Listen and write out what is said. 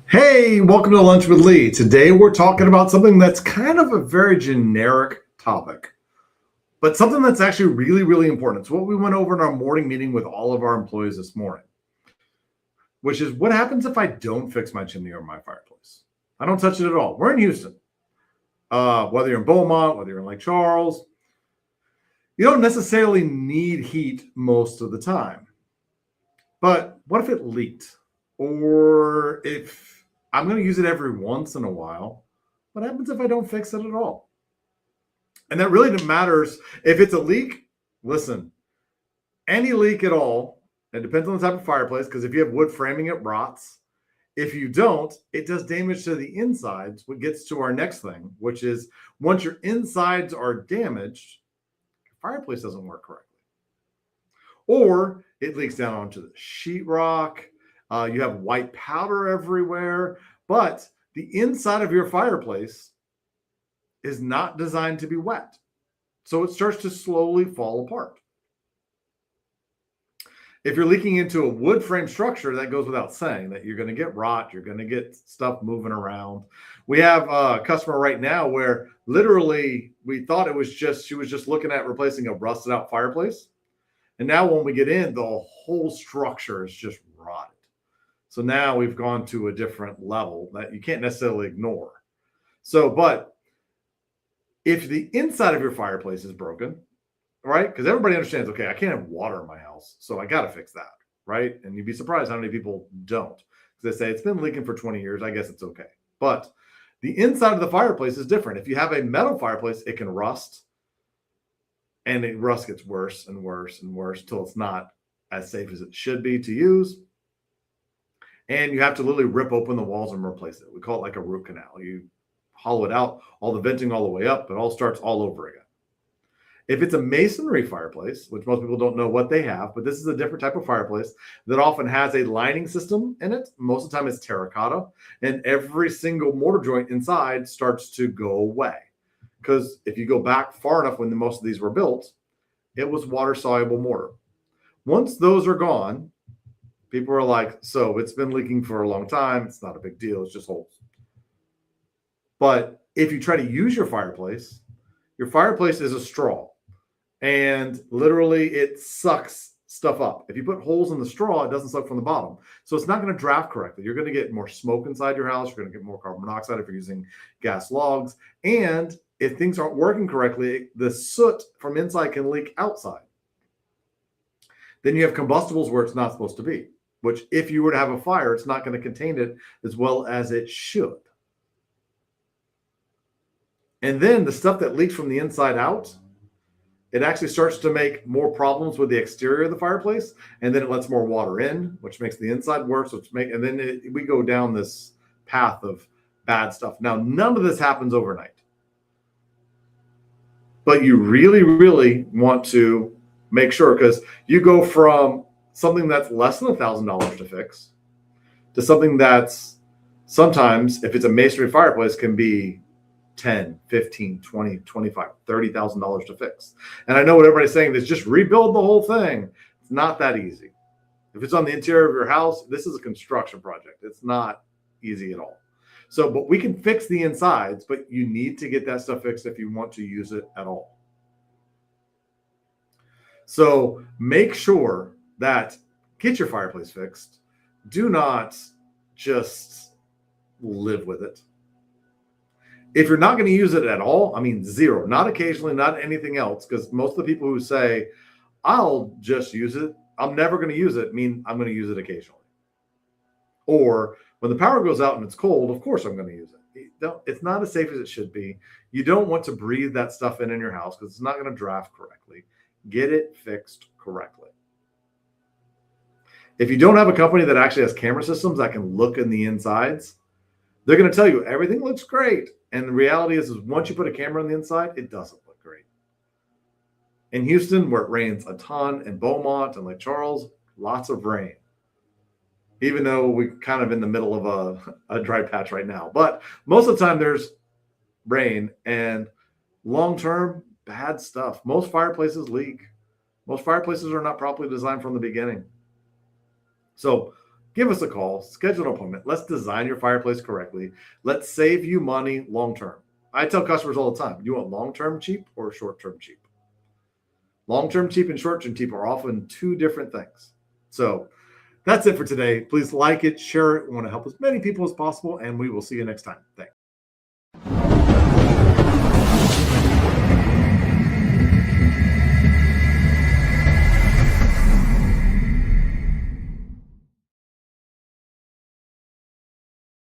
Hey, welcome to Lunch with Lee. Today we're talking about something that's kind of a very generic topic, but something that's actually really, really important. It's what we went over in our morning meeting with all of our employees this morning, which is what happens if I don't fix my chimney or my fireplace? I don't touch it at all. We're in Houston. Whether you're in Beaumont, whether you're in Lake Charles, you don't necessarily need heat most of the time. But what if it leaked? Or if I'm going to use it every once in a while, what happens if I don't fix it at all? And that really matters. If it's a leak, listen, any leak at all, it depends on the type of fireplace, because if you have wood framing, it rots. If you don't, it does damage to the insides, which gets to our next thing, which is once your insides are damaged, your fireplace doesn't work correctly. Or it leaks down onto the sheetrock. You have white powder everywhere, but the inside of your fireplace is not designed to be wet. So it starts to slowly fall apart. If you're leaking into a wood frame structure, that goes without saying that you're going to get rot, you're going to get stuff moving around. We have a customer right now where literally we thought she was just looking at replacing a rusted out fireplace. And now when we get in, the whole structure is just rotted. So now we've gone to a different level that you can't necessarily ignore. So, but if the inside of your fireplace is broken, right? Because everybody understands, okay, I can't have water in my house, so I got to fix that, right? And you'd be surprised how many people don't. Because they say it's been leaking for 20 years, I guess it's okay. But the inside of the fireplace is different. If you have a metal fireplace, it can rust, and the rust gets worse and worse and worse till it's not as safe as it should be to use. And you have to literally rip open the walls and replace it. We call it like a root canal. You hollow it out, all the venting all the way up, it all starts all over again. If it's a masonry fireplace, which most people don't know what they have, but this is a different type of fireplace that often has a lining system in it. Most of the time it's terracotta, and every single mortar joint inside starts to go away. Because if you go back far enough when most of these were built, it was water-soluble mortar. Once those are gone, people are like, so it's been leaking for a long time. It's not a big deal. It's just holes. But if you try to use your fireplace is a straw. And literally it sucks stuff up. If you put holes in the straw, it doesn't suck from the bottom. So it's not going to draft correctly. You're going to get more smoke inside your house. You're going to get more carbon monoxide if you're using gas logs. And if things aren't working correctly, the soot from inside can leak outside. Then you have combustibles where it's not supposed to be, which if you were to have a fire, it's not going to contain it as well as it should. And then the stuff that leaks from the inside out, it actually starts to make more problems with the exterior of the fireplace, and then it lets more water in, which makes the inside worse. And then we go down this path of bad stuff. Now, none of this happens overnight, but you really, really want to make sure, because you go from something that's less than $1,000 to fix to something that's sometimes, if it's a masonry fireplace, can be 10, 15, 20, 25, $30,000 to fix. And I know what everybody's saying is just rebuild the whole thing. It's not that easy. If it's on the interior of your house, this is a construction project. It's not easy at all. So, but we can fix the insides, but you need to get that stuff fixed if you want to use it at all. So make sure that get your fireplace fixed. Do not just live with it. If you're not going to use it at all, I mean, zero, not occasionally, not anything else, because most of the people who say, I'll just use it, I'm never going to use it, mean I'm going to use it occasionally. Or when the power goes out and it's cold, of course I'm going to use it. It's not as safe as it should be. You don't want to breathe that stuff in your house because it's not going to draft correctly. Get it fixed correctly. If you don't have a company that actually has camera systems that can look in the insides, they're going to tell you everything looks great. And the reality is once you put a camera on the inside, it doesn't look great. In Houston, where it rains a ton, in Beaumont and Lake Charles, lots of rain. Even though we're kind of in the middle of a dry patch right now. But most of the time there's rain, and long-term, bad stuff. Most fireplaces leak. Most fireplaces are not properly designed from the beginning. So give us a call, schedule an appointment. Let's design your fireplace correctly. Let's save you money long term. I tell customers all the time, you want long term cheap or short term cheap? Long term cheap and short term cheap are often two different things. So that's it for today. Please like it, share it. We want to help as many people as possible, and we will see you next time. Thanks.